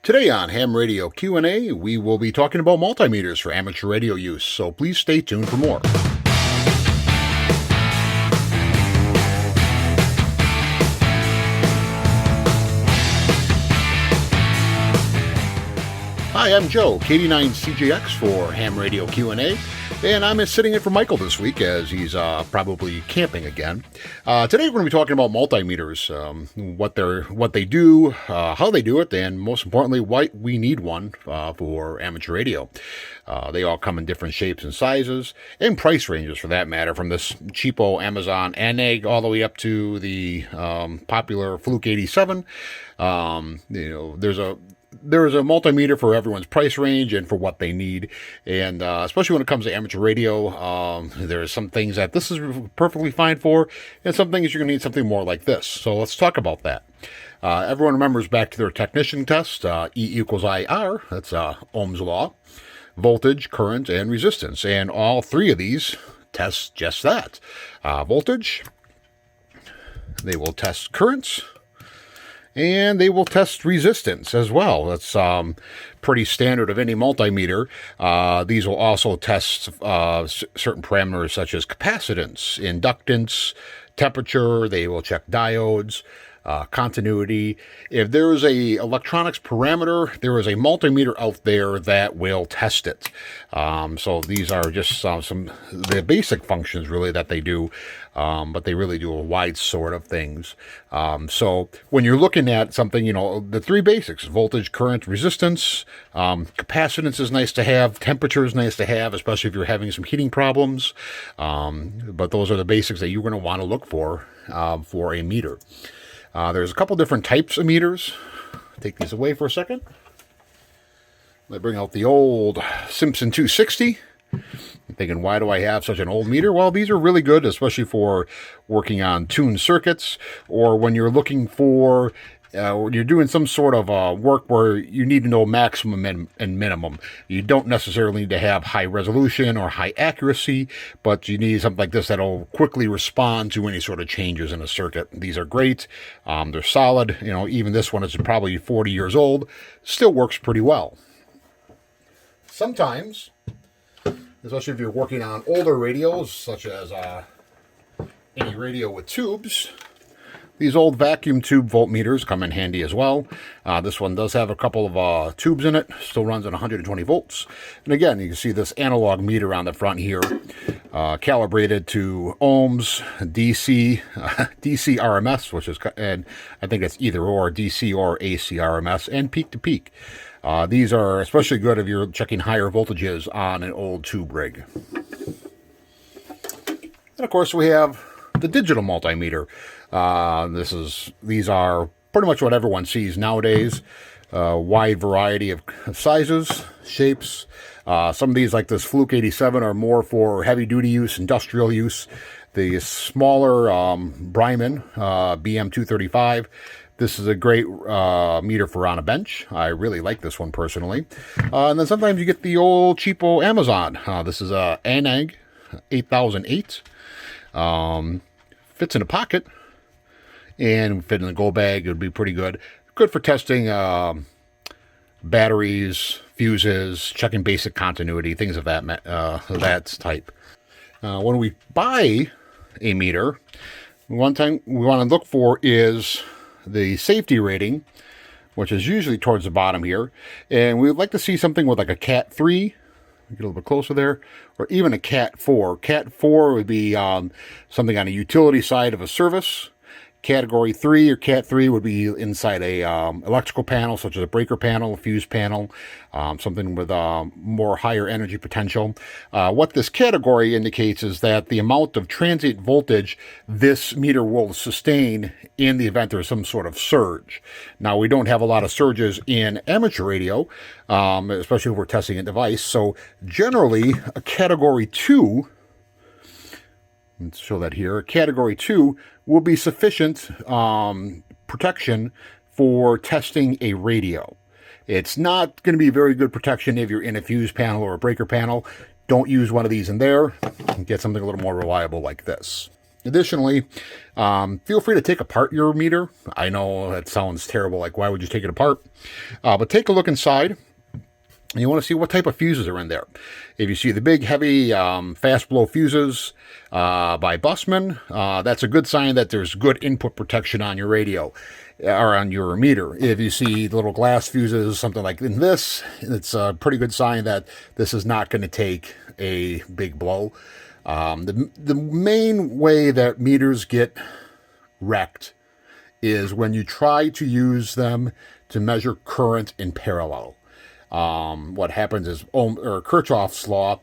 Today on Ham Radio Q&A, we will be talking about multimeters for amateur radio use, so please stay tuned for more. Hi, I'm Joe, KD9CJX for Ham Radio Q&A, and I'm sitting in for Michael this week as he's probably camping again. Today we're going to be talking about multimeters, what they do, how they do it, and most importantly, why we need one for amateur radio. They all come in different shapes and sizes, and price ranges for that matter, from this cheapo Amazon Handheld all the way up to the popular Fluke 87. There's a multimeter for everyone's price range and for what they need. And especially when it comes to amateur radio, there's some things that this is perfectly fine for, and some things you're going to need something more like this. So let's talk about that. Everyone remembers back to their technician test, E equals IR, that's Ohm's law, voltage, current, and resistance. And all three of these test just that. Voltage, they will test currents, and they will test resistance as well. That's pretty standard of any multimeter. These will also test certain parameters such as capacitance, inductance, temperature. They will check diodes, continuity. If there is a electronics parameter, there is a multimeter out there that will test it. So these are just some the basic functions really that they do, but they really do a wide sort of things. So when you're looking at something, the three basics: voltage, current, resistance. Capacitance is nice to have. Temperature is nice to have, especially if you're having some heating problems. But those are the basics that you're going to want to look for a meter. There's a couple different types of meters. Take these away for a second. I bring out the old Simpson 260. I'm thinking, why do I have such an old meter? Well, these are really good, especially for working on tuned circuits, or when you're looking for, when you're doing some sort of work where you need to know maximum and minimum. You don't necessarily need to have high resolution or high accuracy, but you need something like this that'll quickly respond to any sort of changes in a circuit. These are great. They're solid. Even this one is probably 40 years old. Still works pretty well. Sometimes, especially if you're working on older radios, such as any radio with tubes, these old vacuum tube voltmeters come in handy as well. This one does have a couple of tubes in it, still runs at 120 volts. And again, you can see this analog meter on the front here, calibrated to ohms, DC, DC RMS, and I think it's either or, DC or AC RMS, and peak to peak. These are especially good if you're checking higher voltages on an old tube rig. And of course we have the digital multimeter. These are pretty much what everyone sees nowadays. Wide variety of sizes, shapes. Some of these, like this Fluke 87, are more for heavy duty use, industrial use. The smaller Bryman BM235. This is a great meter for on a bench. I really like this one personally. And then sometimes you get the old cheapo Amazon. This is a Anag 8008. Fits in a pocket and fit in a go bag. It would be pretty good. Good for testing batteries, fuses, checking basic continuity, things of that type. When we buy a meter, one thing we want to look for is the safety rating, which is usually towards the bottom here. And we would like to see something with like a Cat 3. Get a little bit closer there, or even a Cat 4. Cat 4 would be something on a utility side of a service. Category 3 or Cat 3 would be inside a electrical panel, such as a breaker panel, a fuse panel, something with more higher energy potential. What this category indicates is that the amount of transient voltage this meter will sustain in the event there's some sort of surge. Now, we don't have a lot of surges in amateur radio, especially if we're testing a device. So generally, a Category 2, let's show that here, Category 2 will be sufficient protection for testing a radio. It's not going to be very good protection if you're in a fuse panel or a breaker panel. Don't use one of these in there. Get something a little more reliable like this. Additionally, feel free to take apart your meter. I know that sounds terrible, like why would you take it apart? But take a look inside. And you want to see what type of fuses are in there. If you see the big, heavy, fast blow fuses by Bussmann, that's a good sign that there's good input protection on your radio or on your meter. If you see the little glass fuses, something like in this, it's a pretty good sign that this is not going to take a big blow. The main way that meters get wrecked is when you try to use them to measure current in parallel. What happens is Kirchhoff's law.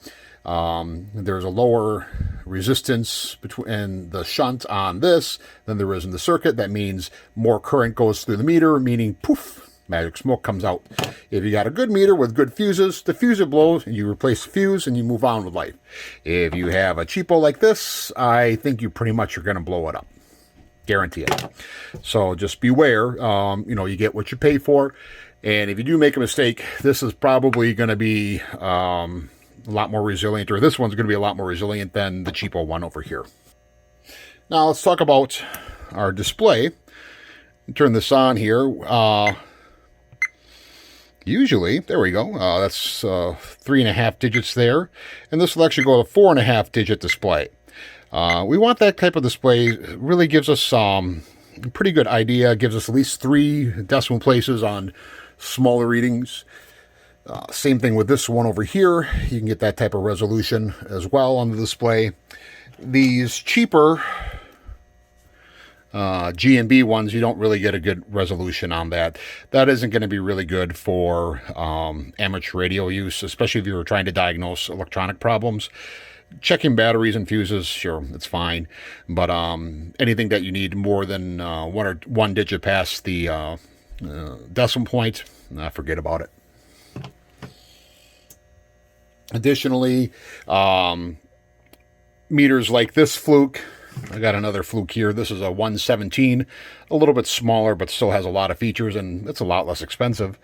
There's a lower resistance between the shunt on this than there is in the circuit. That means more current goes through the meter, meaning poof, magic smoke comes out. If you got a good meter with good fuses, the fuse blows, and you replace the fuse, and you move on with life. If you have a cheapo like this, I think you pretty much are going to blow it up. Guarantee it. So just beware. You get what you pay for. And if you do make a mistake, this is probably going to be a lot more resilient, or this one's going to be a lot more resilient than the cheapo one over here. Now let's talk about our display. Turn this on here. Usually, there we go. That's 3.5 digits there. And this will actually go to 4.5 digit display. We want that type of display. It really gives us a pretty good idea. Gives us at least 3 decimal places on smaller readings. Same thing with this one over here. You can get that type of resolution as well on the display. These cheaper G&B ones, you don't really get a good resolution on that. That isn't going to be really good for amateur radio use, especially if you're trying to diagnose electronic problems. Checking batteries and fuses, sure, it's fine. But anything that you need more than one digit past the decimal point, forget about it. Additionally, meters like this Fluke, I got another Fluke here. This is a 117, a little bit smaller, but still has a lot of features, and it's a lot less expensive.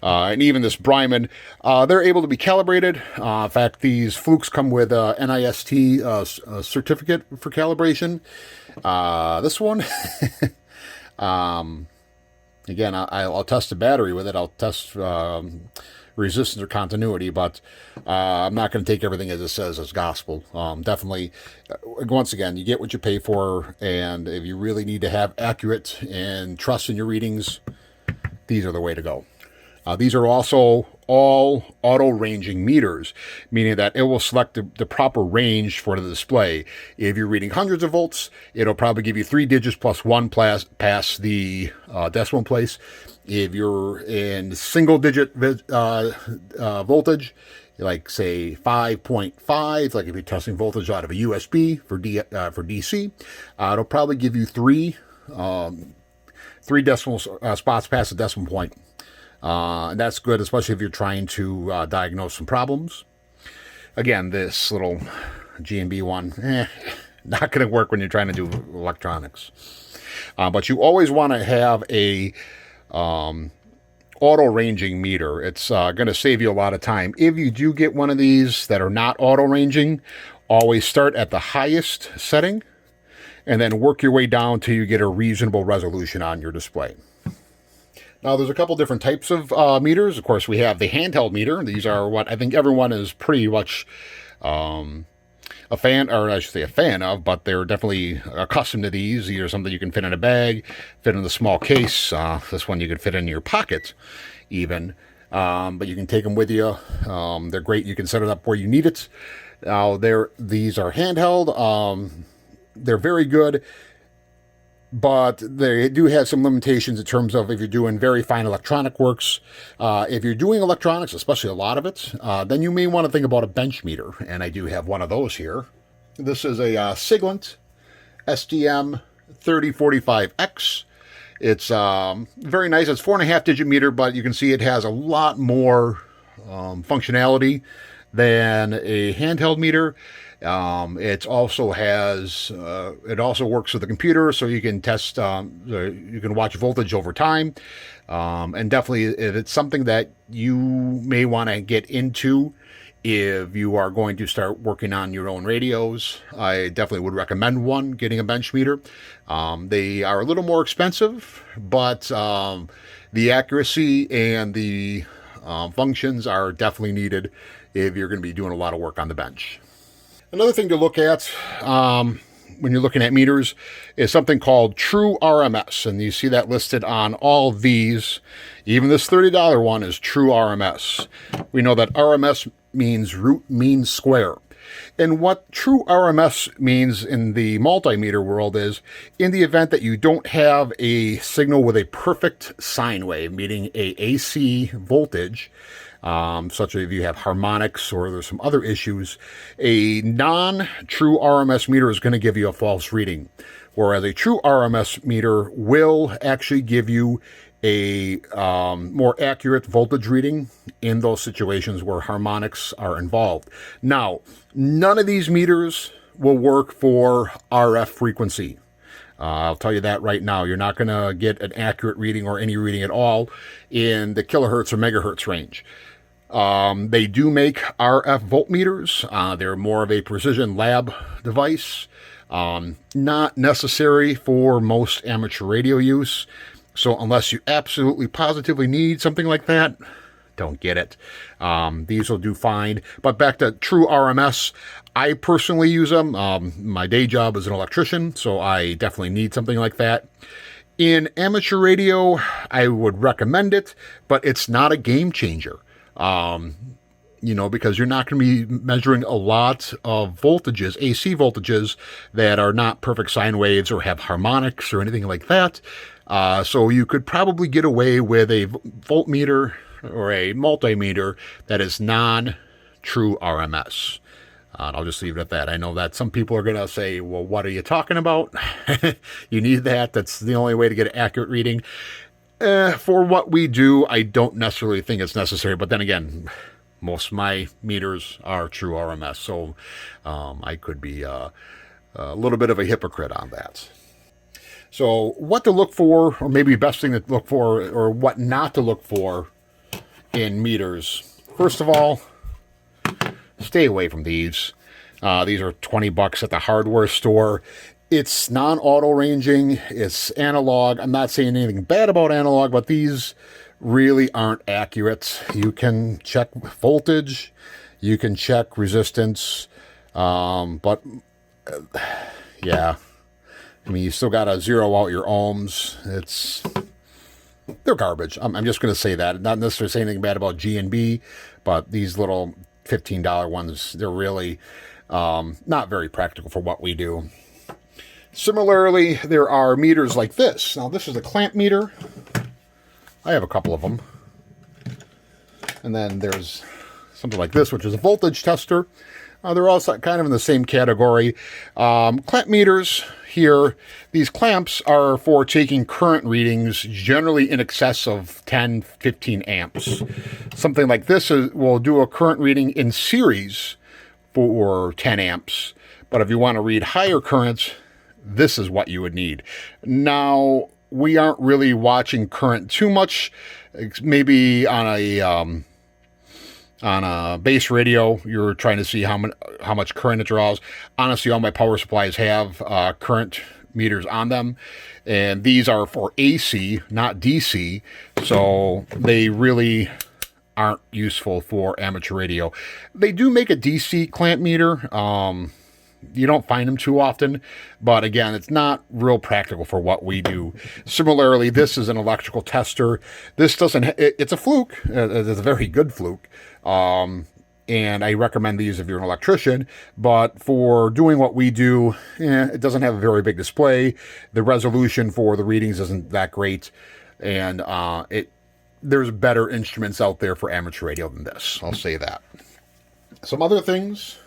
And even this Bryman, they're able to be calibrated. In fact, these Flukes come with a NIST certificate for calibration. This one, again, I'll test the battery with it. I'll test resistance or continuity, but I'm not going to take everything as it says as gospel. Definitely, once again, you get what you pay for, and if you really need to have accurate and trust in your readings, these are the way to go. These are also all auto-ranging meters, meaning that it will select the proper range for the display. If you're reading hundreds of volts, it'll probably give you 3 digits plus 1 past the decimal place. If you're in single-digit voltage, like say 5.5, like if you're testing voltage out of a USB for DC, it'll probably give you 3 decimal spots past the decimal point. And that's good, especially if you're trying to diagnose some problems. Again, this little G&B one, not going to work when you're trying to do electronics. But you always want to have a auto-ranging meter. It's going to save you a lot of time. If you do get one of these that are not auto-ranging, always start at the highest setting and then work your way down till you get a reasonable resolution on your display. Now, there's a couple different types of meters. Of course, we have the handheld meter. These are what I think everyone is pretty much a fan of, but they're definitely accustomed to these. These are something you can fit in a bag, fit in the small case. This one you can fit in your pocket, even. But you can take them with you. They're great. You can set it up where you need it. Now, these are handheld. They're very good, but they do have some limitations in terms of if you're doing very fine electronic works. If you're doing electronics, especially a lot of it, then you may want to think about a bench meter. And I do have one of those here. This is a Siglent SDM 3045X. It's very nice. It's 4.5 digit meter, but you can see it has a lot more functionality than a handheld meter. It also works with the computer, so you can test, you can watch voltage over time. And definitely, if it's something that you may want to get into If you are going to start working on your own radios, I definitely would recommend one, getting a bench meter. They are a little more expensive, but the accuracy and the functions are definitely needed if you're going to be doing a lot of work on the bench. Another thing to look at when you're looking at meters is something called True RMS, and you see that listed on all of these. Even this $30 one is True RMS. We know that RMS means root mean square. And what True RMS means in the multimeter world is, in the event that you don't have a signal with a perfect sine wave, meaning a AC voltage, such as if you have harmonics or there's some other issues, a non-true RMS meter is going to give you a false reading, whereas a true RMS meter will actually give you a more accurate voltage reading in those situations where harmonics are involved. Now, none of these meters will work for RF frequency. I'll tell you that right now. You're not going to get an accurate reading or any reading at all in the kilohertz or megahertz range. They do make RF voltmeters. They're more of a precision lab device. Not necessary for most amateur radio use. So unless you absolutely positively need something like that, don't get it. These will do fine. But back to True RMS, I personally use them. My day job is an electrician, so I definitely need something like that. In amateur radio, I would recommend it, but it's not a game changer. Because you're not going to be measuring a lot of voltages, AC voltages, that are not perfect sine waves or have harmonics or anything like that. So you could probably get away with a voltmeter or a multimeter that is non-true RMS. I'll just leave it at that. I know that some people are going to say, well, what are you talking about? You need that. That's the only way to get an accurate reading. For what we do, I don't necessarily think it's necessary. But then again, most of my meters are true RMS. So I could be a little bit of a hypocrite on that. So what to look for, or maybe best thing to look for, or what not to look for in meters. First of all, stay away from these. These are $20 at the hardware store. It's non-auto ranging. It's analog. I'm not saying anything bad about analog, but these really aren't accurate. You can check voltage. You can check resistance. Yeah. I mean, you still got to zero out your ohms. They're garbage. I'm just going to say that. Not necessarily saying anything bad about G&B, but these little $15 ones, they're really not very practical for what we do. Similarly, there are meters like this. Now, this is a clamp meter. I have a couple of them. And then there's something like this, which is a voltage tester. They're all kind of in the same category. Clamp meters here, these clamps are for taking current readings, generally in excess of 10, 15 amps. Something like this will do a current reading in series for 10 amps. But if you want to read higher currents, this is what you would need. Now, we aren't really watching current too much. Maybe on a base radio, you're trying to see how much current it draws. Honestly, all my power supplies have current meters on them, and these are for AC, not DC, so they really aren't useful for amateur radio. They do make a DC clamp meter. You don't find them too often, but again, it's not real practical for what we do. Similarly, this is an electrical tester. This it's a Fluke. It's a very good Fluke. And I recommend these if you're an electrician, but for doing what we do, it doesn't have a very big display. The resolution for the readings isn't that great. And, there's better instruments out there for amateur radio than this. I'll say that. Some other things.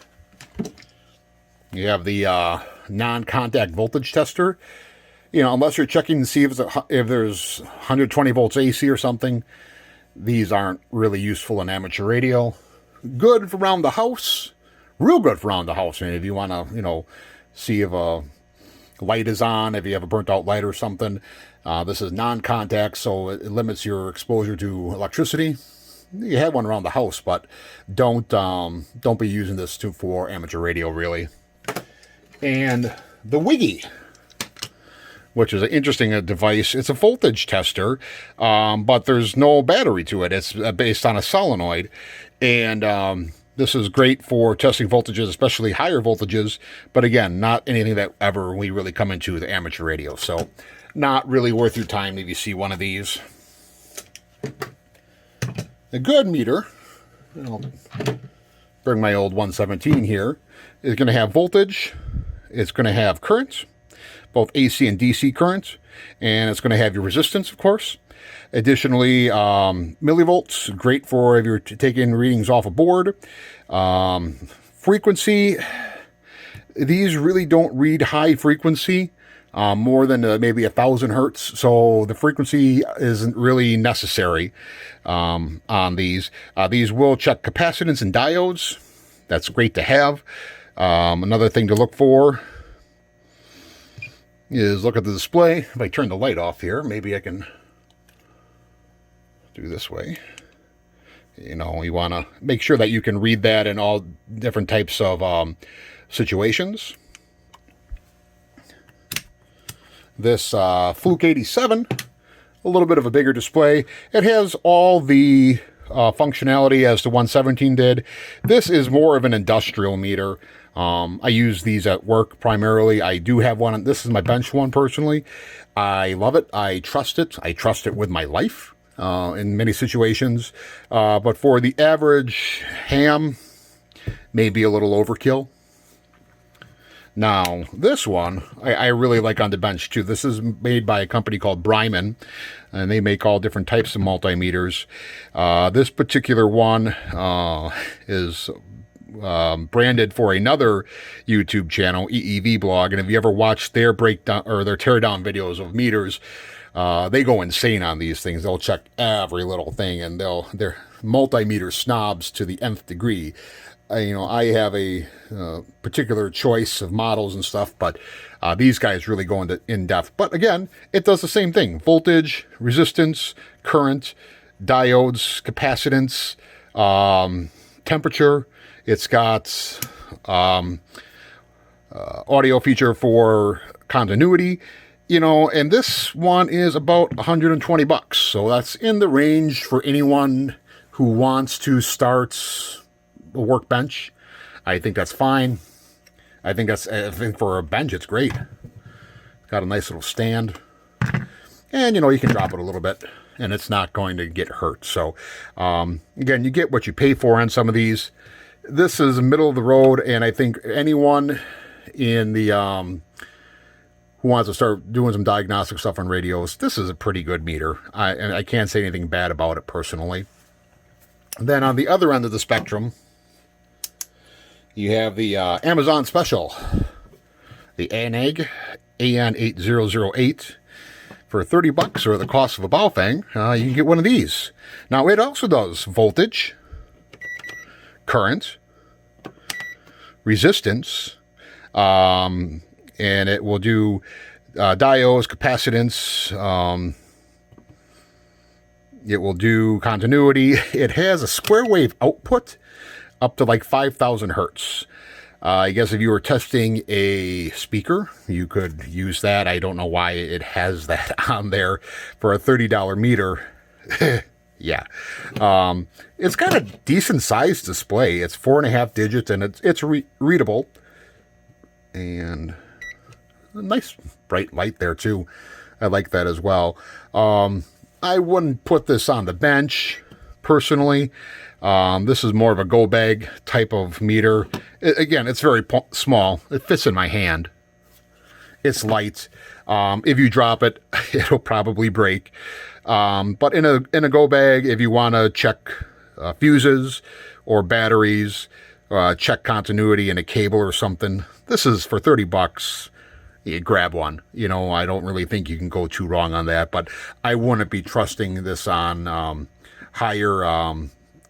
You have the non-contact voltage tester. Unless you're checking to see if there's 120 volts AC or something, these aren't really useful in amateur radio. Good for around the house. Real good for around the house. And if you want to, see if a light is on, if you have a burnt out light or something. This is non-contact, so it limits your exposure to electricity. you have one around the house, but don't be using this for amateur radio, really. And the Wiggy, which is an interesting device. It's a voltage tester, but there's no battery to it. It's based on a solenoid, and this is great for testing voltages, especially higher voltages, but again, not anything that ever we really come into with amateur radio, so not really worth your time if you see one of these. A good meter, I'll bring my old 117 here, is going to have voltage, it's going to have current, both AC and DC current, and it's going to have your resistance, of course. Additionally, millivolts, great for if you're taking readings off a board. Frequency, these really don't read high frequency, more than maybe 1,000 hertz, so the frequency isn't really necessary on these. These will check capacitance and diodes. That's great to have. Another thing to look for is look at the display. If I turn the light off here, maybe I can do this way. You know, you want to make sure that you can read that in all different types of situations. This Fluke 87, a little bit of a bigger display. It has all the functionality as the 117 did. This is more of an industrial meter. I use these at work primarily. I do have one. This is my bench one personally. I love it. I trust it. I trust it with my life in many situations. But for the average ham, maybe a little overkill. Now, this one, I really like on the bench, too. This is made by a company called Bryman, and they make all different types of multimeters. This particular one is branded for another YouTube channel, EEV Blog, and if you ever watched their breakdown or their teardown videos of meters, they go insane on these things. They'll check every little thing, and they're multimeter snobs to the nth degree. I have a particular choice of models and stuff, but these guys really go into in-depth. But again, it does the same thing. Voltage, resistance, current, diodes, capacitance, temperature. It's got audio feature for continuity, and this one is about $120. So that's in the range for anyone who wants to start a workbench. I think that's fine. I think for a bench, it's great. Got a nice little stand. And, you can drop it a little bit, and it's not going to get hurt. So, again, you get what you pay for on some of these. This is middle of the road, and I think anyone in the who wants to start doing some diagnostic stuff on radios, this is a pretty good meter. And I can't say anything bad about it personally. Then on the other end of the spectrum, you have the Amazon Special, the ANAG AN8008. For $30 or the cost of a Baofeng, you can get one of these. Now, it also does voltage, current, resistance, and it will do diodes, capacitance, it will do continuity. It has a square wave output up to like 5,000 hertz. I guess if you were testing a speaker, you could use that. I don't know why it has that on there for a $30 meter. Yeah. It's got a decent sized display. It's 4.5 digits, and it's readable. And a nice bright light there too. I like that as well. I wouldn't put this on the bench personally. This is more of a go bag type of meter. Again, it's very small. It fits in my hand. It's light. If you drop it, it'll probably break. But in a go bag, if you want to check fuses or batteries, check continuity in a cable or something, this is for $30. You grab one. I don't really think you can go too wrong on that. But I wouldn't be trusting this on higher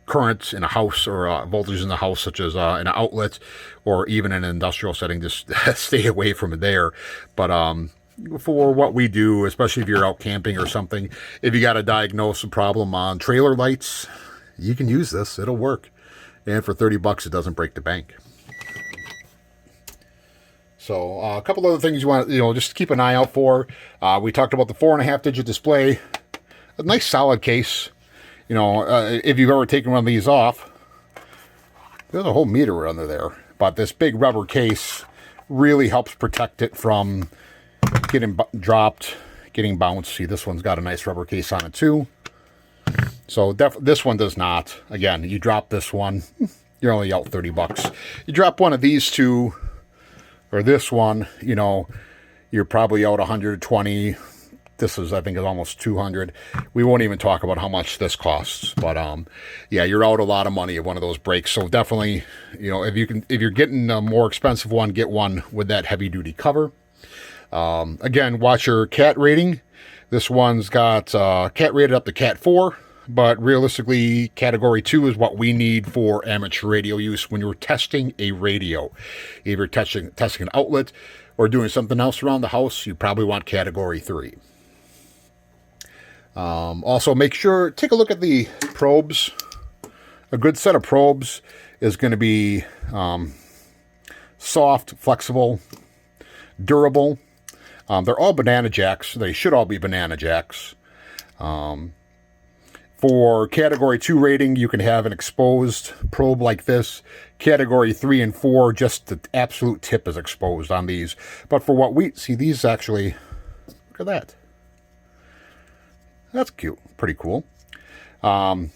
current in a house or voltage in the house, such as in an outlet or even in an industrial setting. Just stay away from it there. But for what we do, especially if you're out camping or something, if you got to diagnose a problem on trailer lights, you can use this. It'll work. And for 30 bucks, it doesn't break the bank. So a couple other things you want, just keep an eye out for. We talked about the 4.5 digit display. A nice solid case. If you've ever taken one of these off, there's a whole meter under there. But this big rubber case really helps protect it from getting dropped, getting bounced. See, this one's got a nice rubber case on it too. So this one does not. Again, you drop this one, you're only out 30 bucks. You drop one of these two, or this one, you're probably out 120. This is, I think, is almost 200. We won't even talk about how much this costs, but yeah, you're out a lot of money if one of those breaks. So definitely, if you're getting a more expensive one, get one with that heavy duty cover. Again, watch your cat rating. This one's got cat rated up to cat 4, but realistically, category 2 is what we need for amateur radio use when you're testing a radio. If you're testing an outlet or doing something else around the house, you probably want category 3. Also, take a look at the probes. A good set of probes is going to be soft, flexible, durable. They're all banana jacks. They should all be banana jacks. For category 2 rating, you can have an exposed probe like this. Category 3 and 4, just the absolute tip is exposed on these. But for what we see, these actually, look at that. That's cute. Pretty cool. And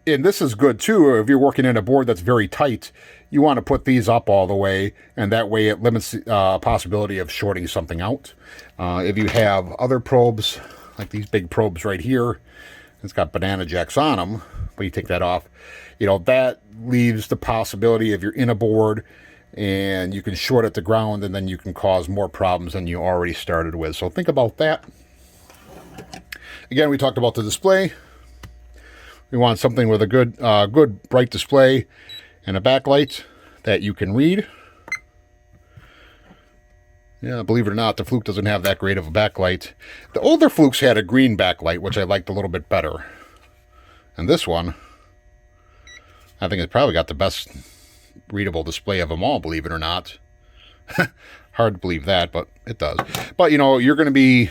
this is good too. If you're working in a board that's very tight, you want to put these up all the way, and that way it limits the possibility of shorting something out. If you have other probes, like these big probes right here, it's got banana jacks on them, but you take that off, that leaves the possibility if you're in a board and you can short at the ground, and then you can cause more problems than you already started with. So think about that. Again, we talked about the display. We want something with a good bright display and a backlight that you can read. Yeah, believe it or not, the Fluke doesn't have that great of a backlight. The older Flukes had a green backlight, which I liked a little bit better. And this one, I think it's probably got the best readable display of them all, believe it or not. Hard to believe that, but it does. But, you're going to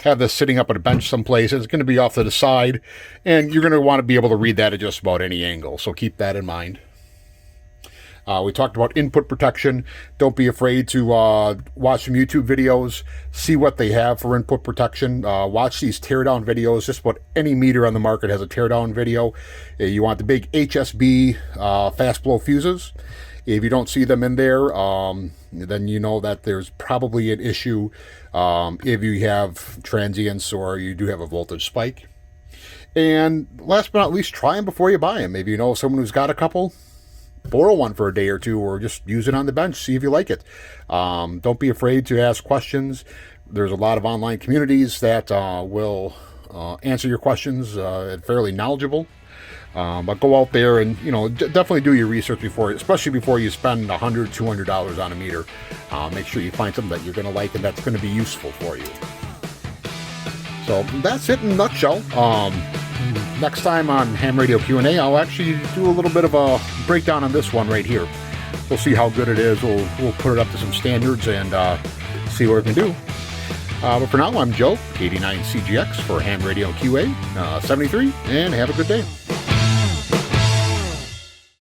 have this sitting up at a bench someplace. It's going to be off to the side, and you're going to want to be able to read that at just about any angle. So keep that in mind. We talked about input protection. Don't be afraid to watch some YouTube videos, see what they have for input protection. Watch these teardown videos. Just about any meter on the market has a teardown video. You want the big HSB fast blow fuses. If you don't see them in there, then you know that there's probably an issue if you have transients or you do have a voltage spike. And last but not least, try them before you buy them. If you know someone who's got a couple, borrow one for a day or two, or just use it on the bench, see if you like it. Don't be afraid to ask questions. There's a lot of online communities that will answer your questions, fairly knowledgeable. But go out there and, definitely do your research especially before you spend $100, $200 on a meter. Make sure you find something that you're going to like and that's going to be useful for you. So that's it in a nutshell. Next time on Ham Radio Q&A, I'll actually do a little bit of a breakdown on this one right here. We'll see how good it is. We'll put it up to some standards and see what we can do. But for now, I'm Joe, 89CGX for Ham Radio QA 73, and have a good day.